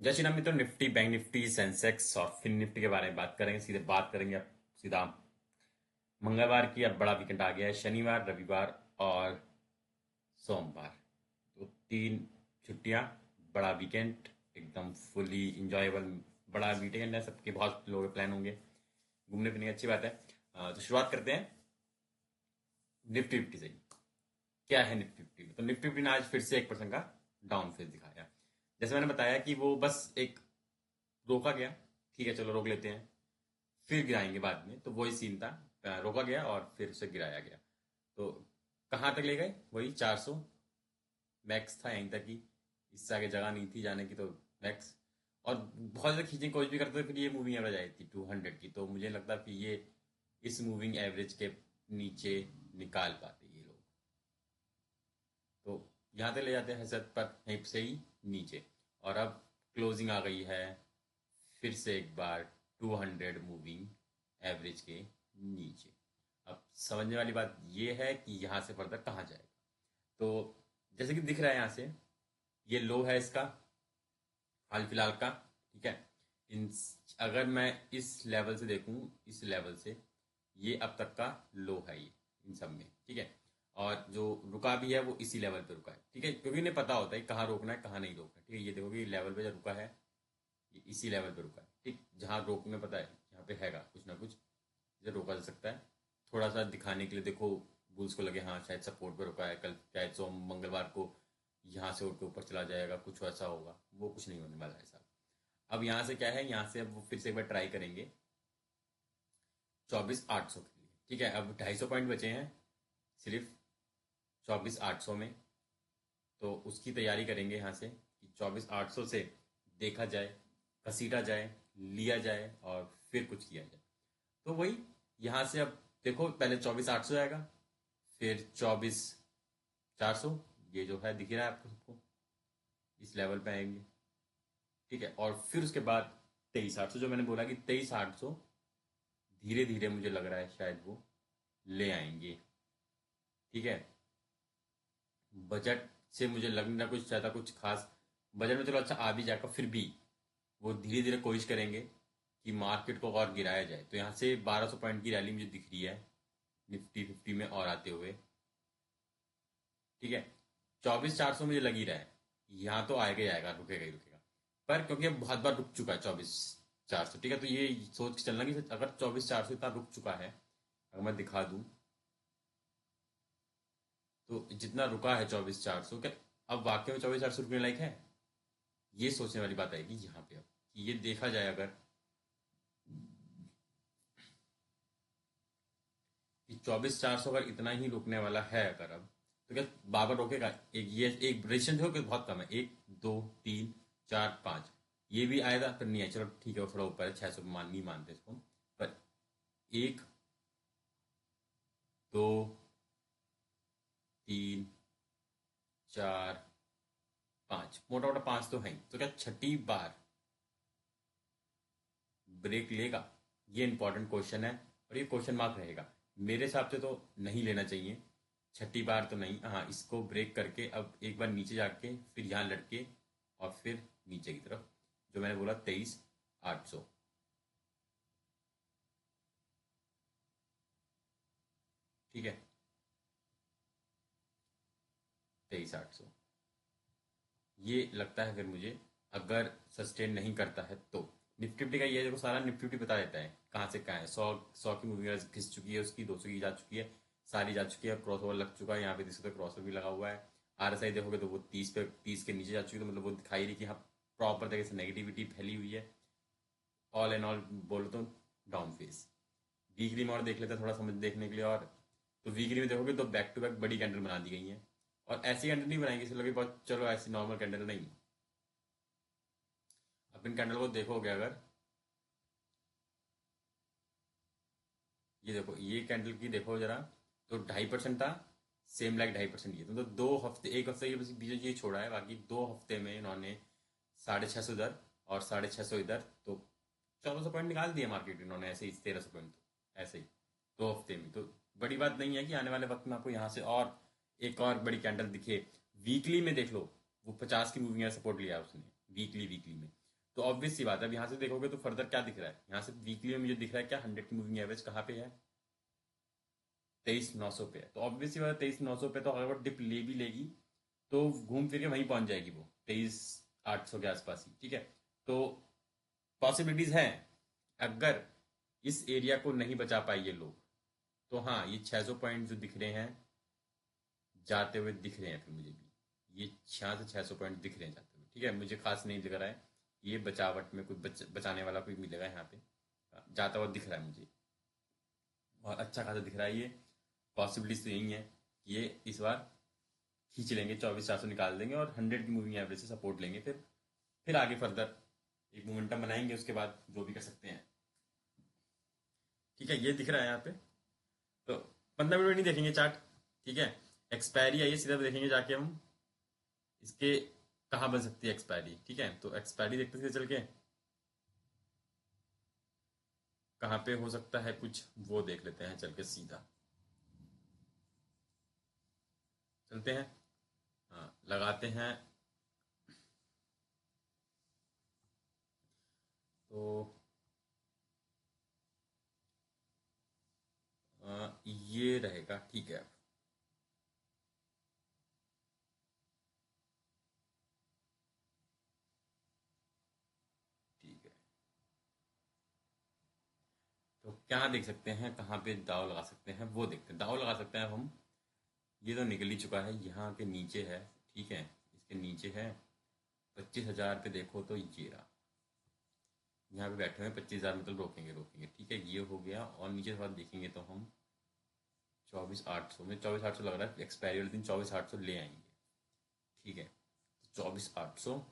जय श्री राम मित्रों। Nifty, bank Nifty, Sensex और फिन निफ्टी के बारे में बात करेंगे। सीधे बात करेंगे अब सीधा मंगलवार की। अब बड़ा वीकेंड आ गया है, शनिवार, रविवार और सोमवार, तो 3 छुट्टियां, बड़ा वीकेंड, एकदम फुली इंजॉयबल बड़ा वीकेंड है। सबके बहुत लोगों के प्लान होंगे घूमने फिरने की, अच्छी बात है। तो शुरुआत करते हैं निफ्टी फिफ्टी से। क्या है निफ्टी फिफ्टी में? तो निफ्टी फिफ्टी ने आज फिर से 1% का डाउन फेज दिखाया। जैसे मैंने बताया कि वो बस एक रोका गया, ठीक है चलो रोक लेते हैं, फिर गिराएंगे बाद में, तो वही सीन था। रोका गया और फिर उसे गिराया गया। तो कहाँ तक ले गए? वही 400 मैक्स था, यहीं तक ही, इससे आगे जगह नहीं थी जाने की, तो मैक्स। और बहुत ज़्यादा खींचने की कोशिश भी करते थे, फिर ये मूविंग एवरेज आई थी 200 की, तो मुझे लगता कि ये इस मूविंग एवरेज के नीचे निकाल पाते ये लोग। तो यहाँ तक ले जाते हैं सर, पर यहीं से ही नीचे। और अब क्लोजिंग आ गई है फिर से एक बार 200 मूविंग एवरेज के नीचे। अब समझने वाली बात यह है कि यहाँ से फर्दर कहाँ जाएगा। तो जैसे कि दिख रहा है यहाँ से, ये लो है इसका हाल फिलहाल का, ठीक है। इन अगर मैं इस लेवल से देखूं, इस लेवल से, ये अब तक का लो है ये इन सब में, ठीक है। और जो रुका भी है वो इसी लेवल पे रुका है, ठीक है, क्योंकि इन्हें पता होता है कहाँ रोकना है कहाँ नहीं रोकना है, ठीक है। ये देखो कि लेवल पे जो रुका है, ये इसी लेवल पे रुका है, ठीक। जहाँ रोकने पता है यहाँ पे हैगा कुछ ना कुछ, इसे रोका जा सकता है। थोड़ा सा दिखाने के लिए देखो, बुल्स को लगे हाँ शायद सपोर्ट पे रुका है, कल शायद मंगलवार को यहाँ से उठ के ऊपर चला जाएगा, कुछ ऐसा होगा, वो कुछ नहीं होने वाला है साहब। अब यहाँ से क्या है, यहाँ से अब वो फिर से एक बार ट्राई करेंगे 24,800 के लिए, ठीक है। अब 250 पॉइंट बचे हैं सिर्फ 24,800 में, तो उसकी तैयारी करेंगे यहाँ से कि 24,800 से देखा जाए, घसीटा जाए, लिया जाए और फिर कुछ किया जाए। तो वही यहाँ से अब देखो, पहले 24,800 आएगा, फिर 24,400, ये जो है दिख ही रहा है आपको सबको, इस लेवल पे आएंगे, ठीक है। और फिर उसके बाद 23,800, जो मैंने बोला कि 23,800 धीरे धीरे मुझे लग रहा है शायद वो ले आएंगे, ठीक है। बजट से मुझे लगना कुछ ज़्यादा कुछ खास बजट में, चलो अच्छा आ भी जाएगा, फिर भी वो धीरे धीरे कोशिश करेंगे कि मार्केट को और गिराया जाए। तो यहाँ से 1,200 पॉइंट की रैली मुझे दिख रही है निफ्टी फिफ्टी में और आते हुए, ठीक है। 24,400 मुझे लग ही रहा है, यहाँ तो आएगा ही आएगा, रुकेगा ही रुकेगा। पर क्योंकि अब बहुत बार रुक चुका है 24,400, ठीक है, तो ये सोच के चलना कि अगर 24,400 इतना रुक चुका है, अगर मैं दिखा दूं, तो जितना रुका है 24,400, क्या अब वाकई में 24,800 रुकने लायक है? ये सोचने वाली बात आएगी यहाँ पे। अब कि ये देखा जाए अगर कि 24,400 अगर इतना ही रुकने वाला है अगर अब, तो क्या बाबर रोकेगा? एक ये एक रेजिस्टेंस देखो कि बहुत कम है, 1, 2, 3, 4, 5, ये भी आएगा फिर नहीं है, चलो ठीक है वो थोड़ा ऊपर है, 600 नहीं मानते इसको, पर 1, 2, 3, 4, 5, मोटा मोटा 5 तो है, तो क्या छठी बार ब्रेक लेगा? ये इंपॉर्टेंट क्वेश्चन है और ये क्वेश्चन मार्क रहेगा। मेरे हिसाब से तो नहीं लेना चाहिए, छठी बार तो नहीं। हाँ, इसको ब्रेक करके अब एक बार नीचे जाके फिर यहाँ लटके और फिर नीचे की तरफ, जो मैंने बोला 23,800, ठीक है, 23,800 ये लगता है फिर मुझे, अगर सस्टेन नहीं करता है तो। निफ्टी फिफ्टी का ये देखो, सारा निफ्टी फिफ्टी बता देता है कहाँ से कहाँ है। 100 की मूविंग एवरेज घिस चुकी है उसकी, 200 की जा चुकी है, सारी जा चुकी है, क्रॉस ओवर लग चुका है, यहाँ पे देख सकते हो क्रॉस ओवर भी लगा हुआ है। RSI देखोगे तो वो 30 के नीचे जा चुकी है, तो मतलब वो दिखाई रही कि हाँ प्रॉपर तरीके से नेगेटिविटी फैली हुई है। ऑल एंड ऑल बोलो तो डाउन फेस। वीकली में और देख लेते हैं थोड़ा समझ देखने के लिए, और तो वीकली में देखोगे तो बैक टू बैक बड़ी कैंडल बना दी गई हैं। और ऐसी कैंडल नहीं बनाएंगे इसलिए लगे बहुत, चलो ऐसी नॉर्मल कैंडल नहीं। अब इन कैंडल को देखोगे अगर, ये देखो ये कैंडल की देखो जरा, तो 2.5% था, सेम लाइक 2.5% ये, तो 2 हफ्ते, एक हफ्ते ये बस बीच ये छोड़ा है, बाकी 2 हफ्ते में इन्होंने 650 इधर और 650 इधर, तो 1,400 पॉइंट निकाल दिए मार्केट इन्होंने ऐसे ही, 1,300 पॉइंट, तो ऐसे ही 2 हफ्ते में। तो बड़ी बात नहीं है कि आने वाले वक्त में आपको यहाँ से और एक और बड़ी कैंडल दिखे। वीकली में देख लो, वो 50 की मूविंग सपोर्ट लिया उसने वीकली वीकली में, तो ऑब्वियस सी बात है, अब यहाँ से देखोगे तो फर्दर क्या दिख रहा है, यहाँ से वीकली में मुझे दिख रहा है क्या, 100 की मूविंग एवरेज कहाँ पे है, 23,900 पे है। तो ऑब्वियस सी बात है 23,900 पे तो अगर डिप ले भी लेगी तो घूम फिर के वहीं पहुंच जाएगी वो 23,800 के आसपास ही, ठीक है। तो पॉसिबिलिटीज हैं, अगर इस एरिया को नहीं बचा पाए ये लोग, तो हाँ ये 600 पॉइंट जो दिख रहे हैं जाते हुए दिख रहे हैं, फिर मुझे भी ये 600 पॉइंट दिख रहे हैं जाते हुए, ठीक है। मुझे खास नहीं दिख रहा है ये बचावट में कोई बचाने वाला कोई मिलेगा यहाँ पे, जाता हुआ दिख रहा है मुझे, और अच्छा खासा दिख रहा है ये। पॉसिबिलिटीज तो यही है कि ये इस बार खींच लेंगे, 24,400 निकाल देंगे और 100 की मूविंग एवरेज से सपोर्ट लेंगे, फिर आगे फर्दर एक मोमेंटम बनाएंगे, उसके बाद जो भी कर सकते हैं, ठीक है। ये दिख रहा है यहाँ पे। तो 15 मिनट में नहीं देखेंगे चार्ट, ठीक है। एक्सपायरी आइए सीधा देखेंगे जाके हम इसके कहाँ बन सकती है एक्सपायरी, ठीक है। तो एक्सपायरी देखते हैं चल के कहाँ पे हो सकता है कुछ, वो देख लेते हैं चल के सीधा, चलते हैं। हाँ लगाते हैं। तो ये रहेगा, ठीक है। ठीक है, तो क्या देख सकते हैं, कहाँ पे दाव लगा सकते हैं वो देखते हैं। दाव लगा सकते हैं हम, ये तो निकल ही चुका है, यहाँ के नीचे है, ठीक है। इसके नीचे है 25,000 पे, देखो तो ये रहा, यहाँ पे बैठे हुए हैं 25,000, मतलब रोकेंगे रोकेंगे, ठीक है। ये हो गया, और नीचे थोड़ा देखेंगे तो हम 24,800 में, 24,800 लग रहा है एक्सपायरी वाले दिन 24,800 ले आएंगे, ठीक है। 24,800,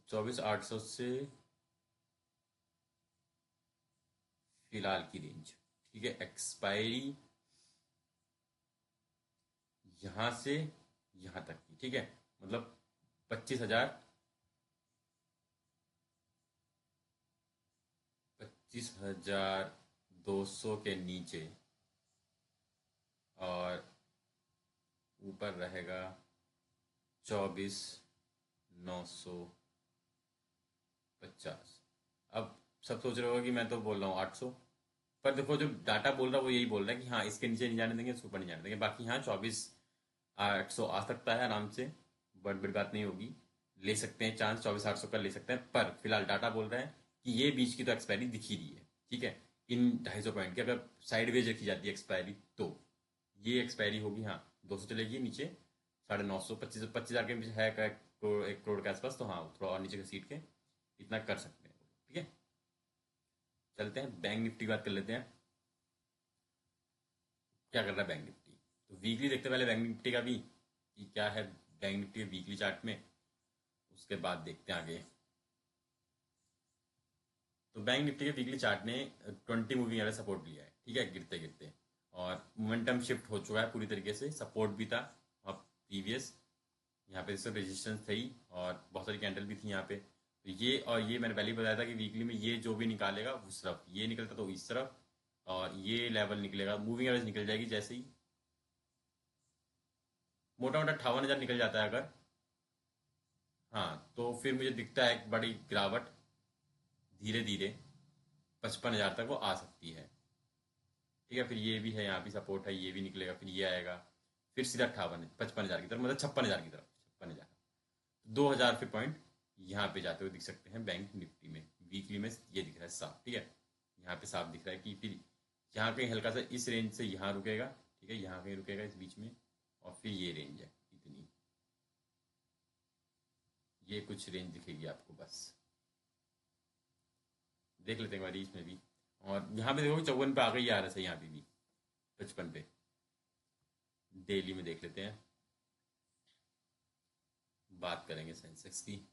24,800 से फिलहाल की रेंज, ठीक है। एक्सपायरी यहां से यहां तक की, ठीक है। मतलब 25,200 के नीचे, और ऊपर रहेगा 24,950। अब सब सोच रहे होगा कि मैं तो बोल रहा हूँ 800, पर देखो जो डाटा बोल रहा है वो यही बोल रहा है कि हाँ इसके नीचे नहीं जाने देंगे, इसके ऊपर नहीं जाने देंगे। बाकी हाँ 24,800 आ सकता है आराम से, बट बड़ी बात नहीं होगी, ले सकते हैं चांस, 24,800 का ले सकते हैं। पर फिलहाल डाटा बोल रहा है कि ये बीच की तो एक्सपायरी दिख ही रही है, ठीक है। इन 250 पॉइंट की अगर साइडवेज रखी जाती है एक्सपायरी, तो ये एक्सपायरी होगी, हाँ 200 चलेगी नीचे, 950, 25,000 के बीच है, 1 करोड़ के आसपास, तो हाँ थोड़ा और नीचे घसीट के इतना कर सकते हैं, ठीक है। चलते हैं बैंक निफ्टी की बात कर लेते हैं, क्या कर रहा है बैंक निफ्टी। तो वीकली देखते हैं पहले बैंक निफ्टी का भी कि क्या है बैंक निफ्टी के वीकली चार्ट में, उसके बाद देखते हैं आगे। तो बैंक निफ्टी के वीकली चार्ट ने 20 मूविंग एवरेज सपोर्ट लिया है, ठीक है, गिरते गिरते, और मोमेंटम शिफ्ट हो चुका है पूरी तरीके से, सपोर्ट भी था और प्रीवियस यहाँ पे सब रेजिस्टेंस थी, और बहुत सारी कैंडल भी थी यहाँ पे। तो ये, और ये मैंने पहले ही बताया था कि वीकली में ये जो भी निकालेगा उस तरफ, ये निकलता तो इस तरफ, और ये लेवल निकलेगा, मूविंग एवरेज निकल जाएगी जैसे ही, मोटा मोटा 58,000 निकल जाता है अगर, हाँ तो फिर मुझे दिखता है एक बड़ी गिरावट धीरे धीरे 55,000 तक वो आ सकती है, ठीक है। फिर ये भी है, यहाँ भी सपोर्ट है, ये भी निकलेगा, फिर ये आएगा, फिर सीधा 55,000 की तरफ, मतलब 56,000 की तरफ, 56,000, 2,000 फिर पॉइंट यहाँ पे जाते हुए दिख सकते हैं बैंक निफ्टी में। वीकली में ये दिख रहा है साफ, ठीक है। यहाँ पे साफ दिख रहा है कि फिर यहाँ कहीं हल्का सा इस रेंज से यहाँ रुकेगा, ठीक है, यहाँ कहीं रुकेगा इस बीच में, और फिर ये रेंज है इतनी, ये कुछ रेंज दिखेगी आपको बस, देख लेते हैं हमारी इसमें भी। और यहाँ पे देखो 54 पे आ गई आ रहा है, यहाँ पे भी 55 पे, डेली में देख लेते हैं, बात करेंगे सेंसेक्स की।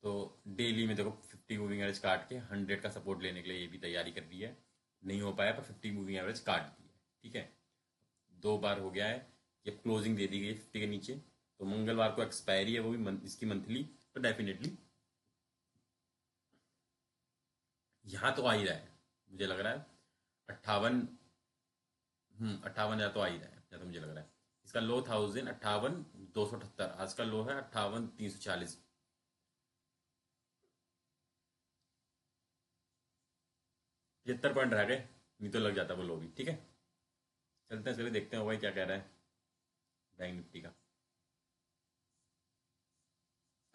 तो डेली में देखो 50 मूविंग एवरेज काट के 100 का सपोर्ट लेने के लिए ये भी तैयारी कर रही है, नहीं हो पाया पर 50 मूविंग एवरेज काट दी है, ठीक है। 2 बार हो गया है, ये क्लोजिंग दे दी गई 50 के नीचे, तो मंगलवार को एक्सपायरी है वो भी इसकी मंथली, तो डेफिनेटली यहाँ तो आ ही रहा है, मुझे लग रहा है 58, 58,000 तो आ ही रहा है, जहाँ तो मुझे लग रहा है इसका लो था उस दिन 58,278, आज का लो है 58,340। 75 पॉइंट रह गए, नहीं तो लग जाता वो लो भी। ठीक है, चलते हैं, चलिए देखते हैं भाई क्या कह रहा है बैंक निफ्टी का।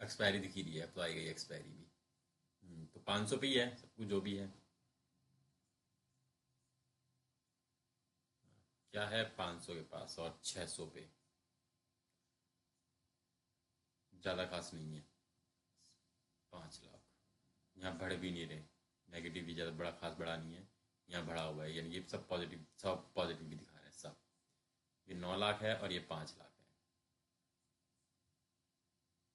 एक्सपायरी दिखी रही है, अब तो आई गई एक्सपायरी भी। तो 500 पे ही है सब कुछ जो भी है। क्या है 500 के पास और 600 पे, ज़्यादा खास नहीं है। 5 लाख, यहाँ बढ़ भी नहीं रहे, नेगेटिव भी ज़्यादा बड़ा खास बड़ा नहीं है, यहाँ बढ़ा हुआ है, यानी ये सब पॉजिटिव, सब पॉजिटिव भी दिखा रहे हैं सब। ये 9 लाख है और ये 5 लाख है।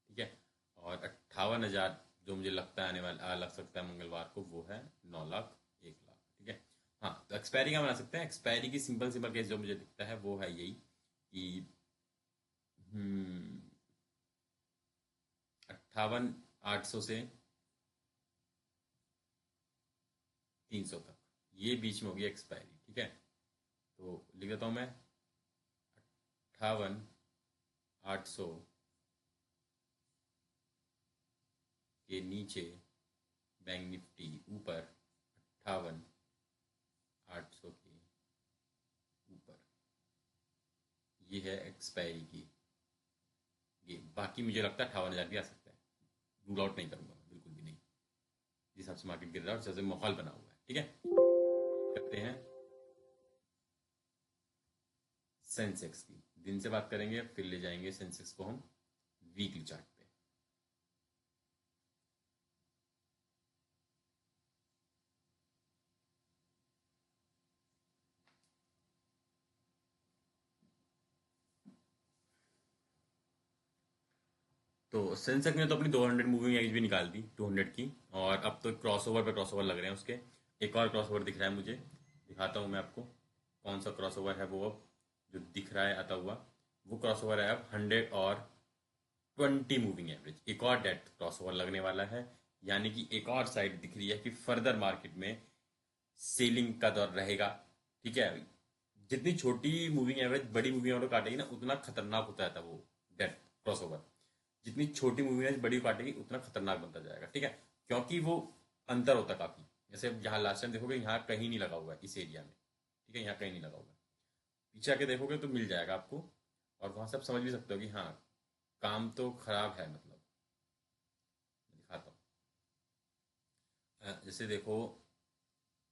ठीक है, और 58,000 जो मुझे लगता है आने वाला लग सकता है मंगलवार को, वो है 9 लाख, 1 लाख। ठीक है, हाँ तो एक्सपायरी का बना सकते हैं। एक्सपायरी की सिंपल सिंपल केस जो मुझे दिखता है वो है यही कि 58,800 से 300 तक, ये बीच में होगी एक्सपायरी। ठीक है, तो लिख देता हूँ मैं 58,800 के नीचे बैंक निफ्टी, ऊपर 58,800 के ऊपर, ये है एक्सपायरी की। ये बाकी मुझे लगता है 58,000 भी आ सकता है, रूल आउट नहीं करूंगा मैं, बिल्कुल भी नहीं। जिस हिसाब से मार्केट गिर रहा है उस हिसाब से माहौल बना हुआ है। ठीक है, करते हैं सेंसेक्स की। दिन से बात करेंगे, फिर ले जाएंगे सेंसेक्स को हम वीकली चार्ट पे। तो सेंसेक्स ने तो अपनी 200 मूविंग एवरेज भी निकाल दी, 200 की, और अब तो क्रॉसओवर पे क्रॉसओवर लग रहे हैं उसके। एक और क्रॉसओवर दिख रहा है मुझे, दिखाता हूँ मैं आपको कौन सा क्रॉसओवर है वो। अब जो दिख रहा है आता हुआ, वो क्रॉसओवर है अब 100 और 20 मूविंग एवरेज। एक और डेट क्रॉसओवर लगने वाला है, यानी कि एक और साइड दिख रही है कि फर्दर मार्केट में सेलिंग का दौर रहेगा। ठीक है, जितनी छोटी मूविंग एवरेज बड़ी मूविंग एवरेज काटेगी ना, उतना खतरनाक होता जाता है वो डेट क्रॉसओवर। जितनी छोटी मूवी है बड़ी काटेगी उतना खतरनाक बनता जाएगा। ठीक है, क्योंकि वो अंतर होता है काफी। जैसे यहाँ लास्ट टाइम देखोगे यहाँ कहीं नहीं लगा हुआ है इस एरिया में। ठीक है, यहाँ कहीं नहीं लगा हुआ है, पीछे आके देखोगे तो मिल जाएगा आपको, और वहां से आप समझ भी सकते हो कि हाँ काम तो खराब है। मतलब मैं दिखाता हूँ, जैसे देखो,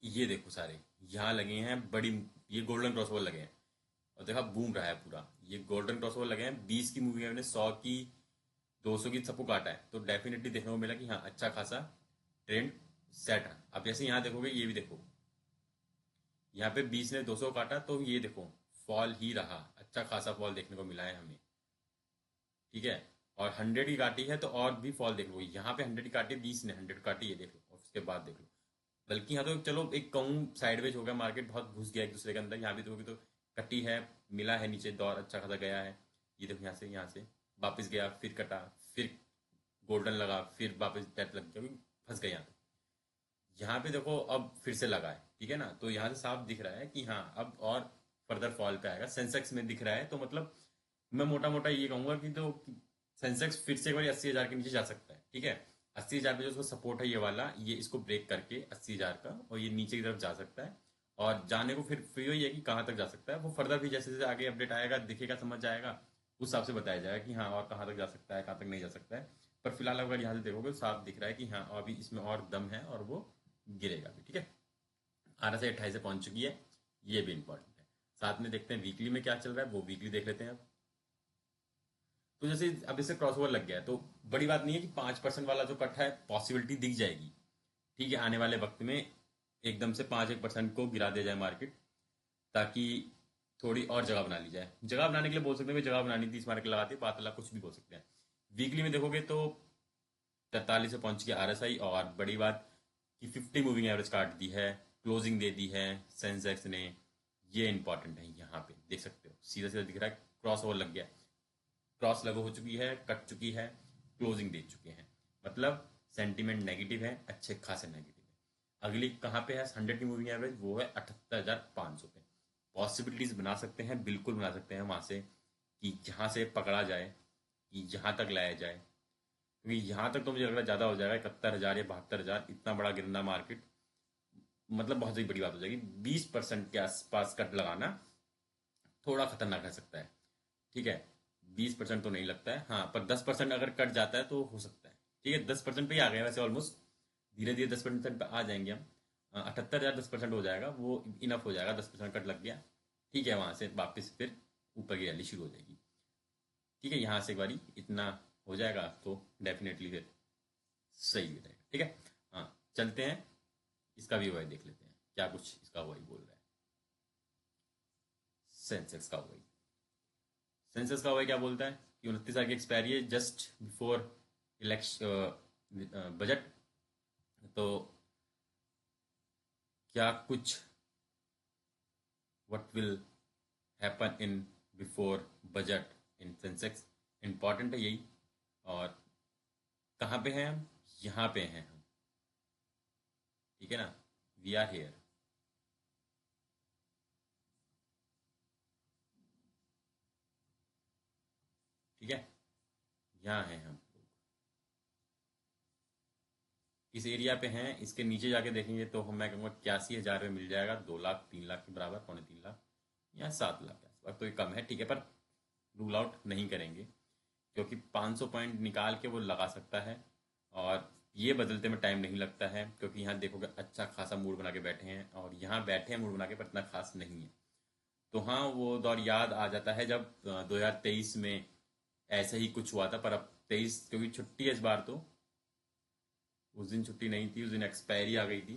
ये देखो सारे यहाँ लगे हैं बड़ी, ये गोल्डन क्रॉसओवर लगे हैं, और देखा बूम रहा है पूरा। ये गोल्डन क्रॉसओवर लगे हैं, 20 की मूवी ने 100 की 200 की सबको काटा है, तो डेफिनेटली देखने को मिला कि हाँ अच्छा खासा ट्रेंड सेट है। अब जैसे यहाँ देखोगे, ये भी देखो, यहाँ पे 20 ने 200 काटा, तो ये देखो फॉल ही रहा, अच्छा खासा फॉल देखने को मिला है हमें। ठीक है, और 100 की काटी है तो और भी फॉल देख लो, यहाँ पे 100 की काटी, 20 ने 100 काटी, ये देख लो, और उसके बाद देख लो। बल्कि यहाँ तो चलो एक कहूँ साइडवेज हो गया, मार्केट बहुत घुस गया एक दूसरे के अंदर। यहाँ भी देखोगे तो कटी है, मिला है नीचे, दौर अच्छा खासा गया है। ये देखो यहाँ से वापस गया, फिर कटा, फिर गोल्डन लगा, फिर वापस डेथ लग गया, फंस गए यहाँ पे। यहाँ पे देखो अब फिर से लगा है। ठीक है ना, तो यहाँ से साफ दिख रहा है कि हाँ अब और फर्दर फॉल पे आएगा। सेंसेक्स में दिख रहा है, तो मतलब मैं मोटा मोटा ये कहूंगा कि तो सेंसेक्स फिर से एक बार 80,000 के नीचे जा सकता है। ठीक है, 80,000 पे जो उसका सपोर्ट है ये वाला, ये इसको ब्रेक करके 80,000 का, और ये नीचे की तरफ जा सकता है। और जाने को फिर वही है कि कहाँ तक जा सकता है, वो फर्दर भी जैसे जैसे आगे अपडेट आएगा, दिखेगा, समझ जाएगा, उस हिसाब से बताया जाएगा कि हाँ और कहाँ तक जा सकता है, कहाँ तक नहीं जा सकता है। पर फिलहाल अगर यहाँ से देखोगे तो साफ दिख रहा है कि हाँ अभी इसमें और दम है और वो गिरेगा भी। ठीक है, 18 से 28 से पहुंच चुकी है, ये भी इंपॉर्टेंट है। साथ में देखते हैं वीकली में क्या चल रहा है, वो वीकली देख लेते हैं अब। तो जैसे अब इसे क्रॉसओवर लग गया है, तो बड़ी बात नहीं है कि 5% वाला जो कट है पॉसिबिलिटी दिख जाएगी। ठीक है, आने वाले वक्त में एकदम से 5-1% को गिरा दिया जाए मार्केट, ताकि थोड़ी और जगह बना ली जाए। जगह बनाने के लिए बोल सकते हैं, जगह बनानी थी इस मार्केट लगाती, पातला कुछ भी बोल सकते हैं। वीकली में देखोगे तो 43 से पहुंच गया आरएसआई, और बड़ी बात कि 50 मूविंग एवरेज काट दी है, क्लोजिंग दे दी है सेंसेक्स ने। ये इंपॉर्टेंट है, यहाँ पे देख सकते हो सीधा सीधा दिख रहा है, क्रॉस ओवर लग गया, क्रॉस लगो हो चुकी है, कट चुकी है, क्लोजिंग दे चुके हैं। मतलब सेंटीमेंट नेगेटिव है, अच्छे खासे नेगेटिव है। अगली कहाँ पे है 100 की मूविंग एवरेज, वो है 78,500 पे। पॉसिबिलिटीज बना सकते हैं, बिल्कुल बना सकते हैं वहां से कि जहाँ से पकड़ा जाए, कि जहाँ तक लाया जाए, क्योंकि यहाँ तक तो मुझे लग रहा है ज़्यादा हो जाएगा। 71,000 या 72,000 इतना बड़ा गिरना मार्केट, मतलब बहुत ही बड़ी बात हो जाएगी। 20% के आसपास कट लगाना थोड़ा खतरनाक रह सकता है। ठीक है, 20% तो नहीं लगता है, हाँ, पर 10% अगर कट जाता है तो हो सकता है। ठीक है, 10% पे ही आ गए वैसे ऑलमोस्ट, धीरे धीरे 10% पे आ जाएंगे हम। 78,000 10% हो जाएगा, वो इनफ हो जाएगा, 10% कट लग गया। ठीक है, वहां से वापस फिर ऊपर की रैली शुरू हो जाएगी। ठीक है, यहाँ से एक बारी इतना हो जाएगा तो डेफिनेटली फिर सही रहेगा। ठीक है, हाँ, चलते हैं, इसका भी वही देख लेते हैं क्या कुछ इसका वही बोल रहा है। सेंसेक्स का वही, सेंसस का वही क्या बोलता है कि 29 साल की एक्सपायरी है, जस्ट बिफोर इलेक्शन बजट। तो क्या कुछ what will happen in before budget in Sensex, important है यही। और कहाँ पे हैं हम? यहाँ पे हैं हम। ठीक है ना, वी आर हेयर। ठीक है, यहाँ हैं हम लोग, इस एरिया पे हैं। इसके नीचे जाके देखेंगे तो हम, मैं कहूँगा 81,000 में मिल जाएगा, 2 लाख 3 लाख के बराबर, 3.25 लाख या 7 लाख के आसपास। तो ये कम है, ठीक है, पर रूल आउट नहीं करेंगे, क्योंकि 500 पॉइंट निकाल के वो लगा सकता है। और ये बदलते में टाइम नहीं लगता है, क्योंकि यहाँ देखोगे अच्छा खासा मूड बना के बैठे हैं, और यहाँ बैठे हैं मूड बना के, पर इतना खास नहीं है। तो हाँ, वो दौर याद आ जाता है जब 2023 में ऐसे ही कुछ हुआ था। पर अब 23, क्योंकि छुट्टी है इस बार, तो उस दिन छुट्टी नहीं थी, उस दिन एक्सपायरी आ गई थी।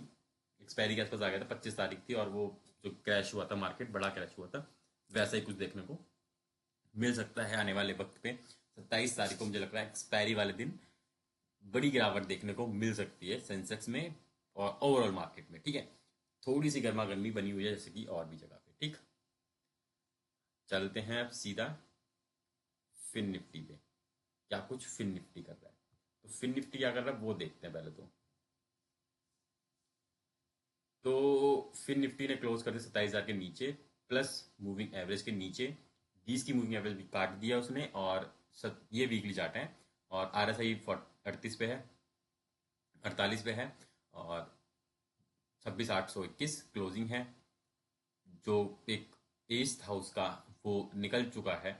एक्सपायरी के आसपास आ गया था, 25 तारीख थी, और वो जो क्रैश हुआ था मार्केट, बड़ा क्रैश हुआ था, वैसा ही कुछ देखने को मिल सकता है आने वाले वक्त पे। 27 तारीख को मुझे लग रहा है एक्सपायरी वाले दिन बड़ी गिरावट देखने को मिल सकती है सेंसेक्स में और ओवरऑल मार्केट में। ठीक है, थोड़ी सी गर्मा गर्मी बनी हुई है, जैसे कि और भी जगह पे। ठीक, चलते हैं अब सीधा फिन निफ्टी पे, क्या कुछ फिन निफ्टी कर रहा है। तो फिन निफ्टी क्या कर रहा है वो देखते हैं पहले तो फिर निफ्टी ने क्लोज कर दिया 27,000 के नीचे, प्लस मूविंग एवरेज के नीचे। 20 की मूविंग एवरेज भी काट दिया उसने, और ये वीकली चार्ट है, और आर एस आई 38 पे है, 48 पे है, और 26,821 क्लोजिंग है। जो एक एज था उसका, वो निकल चुका है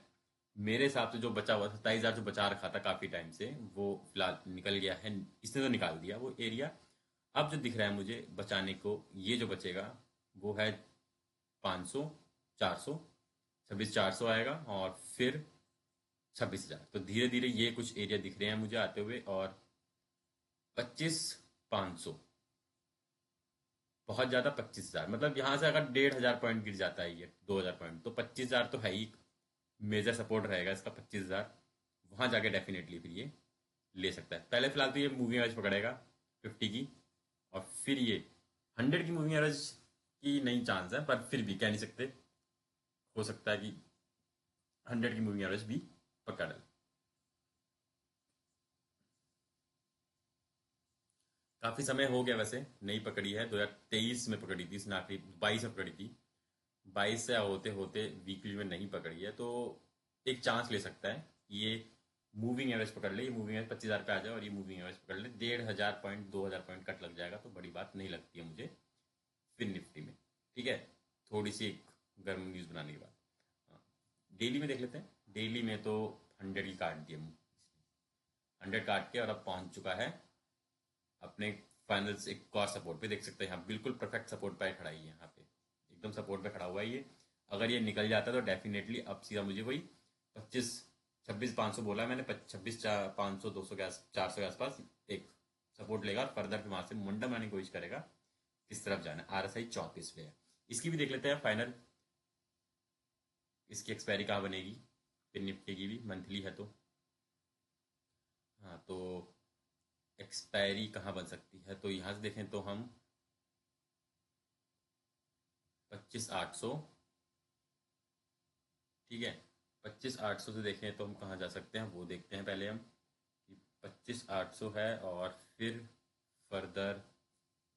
मेरे हिसाब से। जो बचा हुआ 27,000 जो बचा रखा था काफ़ी टाइम से, वो फिलहाल निकल गया है, इसने तो निकाल दिया वो एरिया। अब जो दिख रहा है मुझे बचाने को, ये जो बचेगा वो है 500, 400, 26,400 आएगा, और फिर 26,000। तो धीरे धीरे ये कुछ एरिया दिख रहे हैं मुझे आते हुए, और 25,500 बहुत ज़्यादा। 25,000 मतलब यहाँ से अगर 1,500 पॉइंट गिर जाता है, ये 2,000 पॉइंट, तो 25,000 तो है ही, मेजर सपोर्ट रहेगा इसका 25,000। वहाँ जाके डेफिनेटली फिर ये ले सकता है। पहले फिलहाल तो ये मूविंग एवरेज पकड़ेगा 50 की, और फिर ये 100 की मूविंग एवरेज की नहीं चांस है, पर फिर भी कह नहीं सकते, हो सकता है कि 100 की मूविंग एवरेज भी पकड़ ले। काफ़ी समय हो गया वैसे नहीं पकड़ी है, 2023 में पकड़ी थी इसने, आखिरी 22 में पकड़ी थी, 22 से होते होते वीकली में नहीं पकड़ी है। तो एक चांस ले सकता है, ये मूविंग एवरेज पकड़ ले, ये मूविंग एवरेज 25,000 पे आ जाए, और ये मूविंग एवरेज पकड़ ले, 1,500 पॉइंट 2,000 पॉइंट कट लग जाएगा, तो बड़ी बात नहीं लगती है मुझे फिन निफ्टी में। ठीक है, थोड़ी सी एक गर्म न्यूज़ बनाने के बाद। हाँ, डेली में देख लेते हैं। डेली में तो 100 की काट दी, 100 काट के, और अब पहुंच चुका है अपने फाइनल एक और सपोर्ट पे, देख सकते हैं यहाँ बिल्कुल परफेक्ट सपोर्ट पे खड़ा है, यहाँ पे एकदम सपोर्ट पे खड़ा हुआ है ये। अगर ये निकल जाता है तो डेफिनेटली अब सीधा मुझे वही 26,500 बोला है मैंने, 26,500 200 के 400 के आसपास एक सपोर्ट लेगा, और फर्दर फिर वहां से मुंडा बनाने की कोशिश करेगा। किस तरफ जाना है, आर एस आई 34 पे है। इसकी भी देख लेते हैं फाइनल, इसकी एक्सपायरी कहाँ बनेगी, फिर निफ्टी की भी मंथली है तो। हाँ, तो एक्सपायरी कहाँ बन सकती है, तो यहाँ से देखें तो हम 25,800, ठीक है, 25,800 से देखें तो हम कहाँ जा सकते हैं वो देखते हैं पहले हम, कि 25,800 है, और फिर फर्दर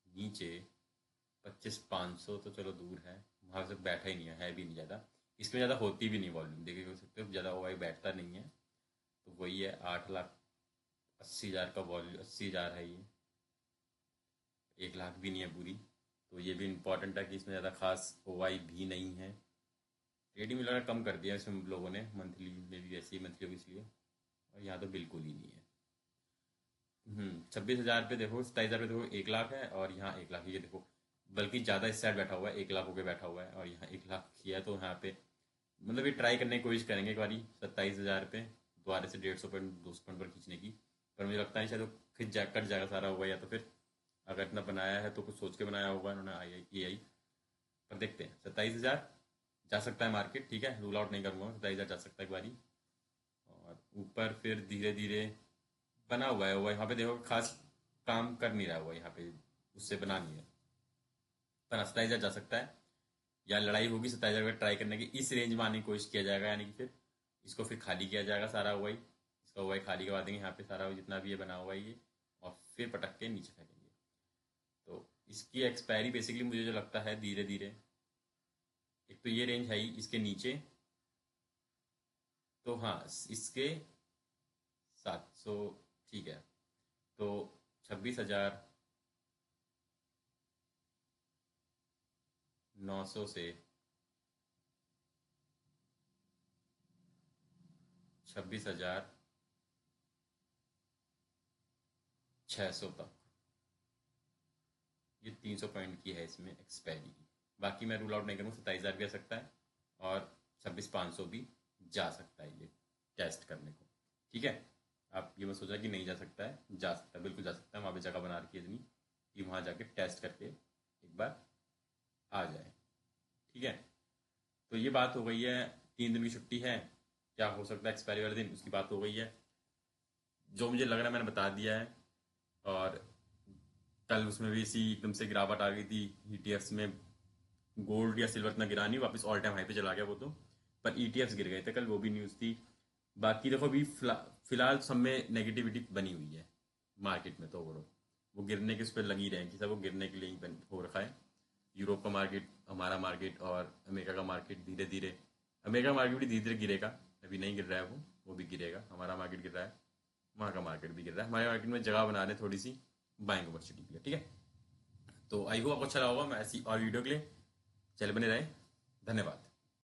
नीचे 25,500 तो चलो दूर है, वहाँ से बैठा ही नहीं है भी नहीं ज़्यादा। इसमें ज़्यादा होती भी नहीं वॉल्यूम, देखिए हो सकते हो ज़्यादा ओआई बैठता नहीं है। तो वही है 8,80,000 का वॉल्यूम, 80,000 है ये, 1 लाख भी नहीं है पूरी। तो ये भी इम्पोर्टेंट है कि इसमें ज़्यादा खास ओआई भी नहीं है। ट्रेडिंग में लगा कम कर दिया इसमें लोगों ने, मंथली में भी वैसे ही मंथली होगी इसलिए, और यहाँ तो बिल्कुल ही नहीं है। 26,000 पे देखो, 27,000 पे देखो 1 लाख है, और यहाँ 1 लाख, ये देखो बल्कि ज़्यादा इस साइड बैठा हुआ है, 1 लाख होके बैठा हुआ है, और यहाँ 1 लाख किया है। तो यहाँ पे मतलब ये ट्राई करने की कोशिश करेंगे एक बारी 27,000 पे दोबारा से 150 पॉइंट 200 पॉइंट पर खींचने की। पर मुझे लगता है शायद वो खिंच जा कट जाएगा सारा होगा, या तो फिर अगर इतना बनाया है तो कुछ सोच के बनाया होगा इन्होंने, आई पर देखते हैं। 27,000 जा सकता है मार्केट, ठीक है, रूल आउट नहीं करूँगा, 27,000 जा सकता है एक बारी। और ऊपर फिर धीरे धीरे बना हुआ है वो, यहाँ पे देखो खास काम कर नहीं रहा हुआ यहाँ पे, उससे बना नहीं है। पर 27,000 जा सकता है, या लड़ाई होगी 27,000 का ट्राई करने की, इस रेंज में आने की कोशिश किया जाएगा, यानी कि फिर इसको फिर खाली किया जाएगा सारा हुआ ही, इसका हुआ ही खाली करवा देंगे यहाँ पे सारा जितना भी ये बना हुआ है ये, और फिर पटक के नीचे फेंकेंगे। तो इसकी एक्सपायरी बेसिकली मुझे जो लगता है धीरे धीरे, एक तो ये रेंज है ही इसके नीचे, तो हाँ इसके 700, ठीक है। तो 26,900 से 26,600 तक, ये 300 पॉइंट की है इसमें एक्सपायरी की। बाकी मैं रूल आउट नहीं करूँगा, 27,000 भी आ सकता है, और 26,500 भी जा सकता है ये टेस्ट करने को, ठीक है। आप ये मत सोचा कि नहीं जा सकता है, जा सकता है, बिल्कुल जा सकता है। वहाँ पे जगह बना रखी है इतनी कि वहाँ जाके टेस्ट करके एक बार आ जाए, ठीक है। तो ये बात हो गई है, 3 दिन की छुट्टी है, क्या हो सकता है एक्सपायरी वाले दिन, उसकी बात हो गई है। जो मुझे लग रहा है मैंने बता दिया है। और कल उसमें भी इसी एकदम से गिरावट आ गई थी ईटीएफ्स में, गोल्ड या सिल्वर इतना गिरा नहीं, वापस ऑल टाइम हाई पे चला गया वो तो, पर ईटीएफ्स गिर गए थे कल, वो भी न्यूज़ थी। बाकी देखो अभी फिलहाल सब में नेगेटिविटी बनी हुई है मार्केट में, तो वो गिरने के उस पर लगी रहे कि सब वो गिरने के लिए ही हो रखा है। यूरोप का मार्केट, हमारा मार्केट और अमेरिका का मार्केट धीरे धीरे, अमेरिका का मार्केट भी धीरे धीरे गिरेगा, अभी नहीं गिर रहा है वो भी गिरेगा। हमारा मार्केट गिर रहा है, वहाँ का मार्केट भी गिर रहा है। हमारे मार्केट में जगह बना रहे थोड़ी सी बाइंग अपॉर्चुनिटी के लिए, ठीक है। तो आई होप आपको अच्छा लगा होगा, मैं ऐसी और वीडियो के लिए चैनल बने रहे। धन्यवाद।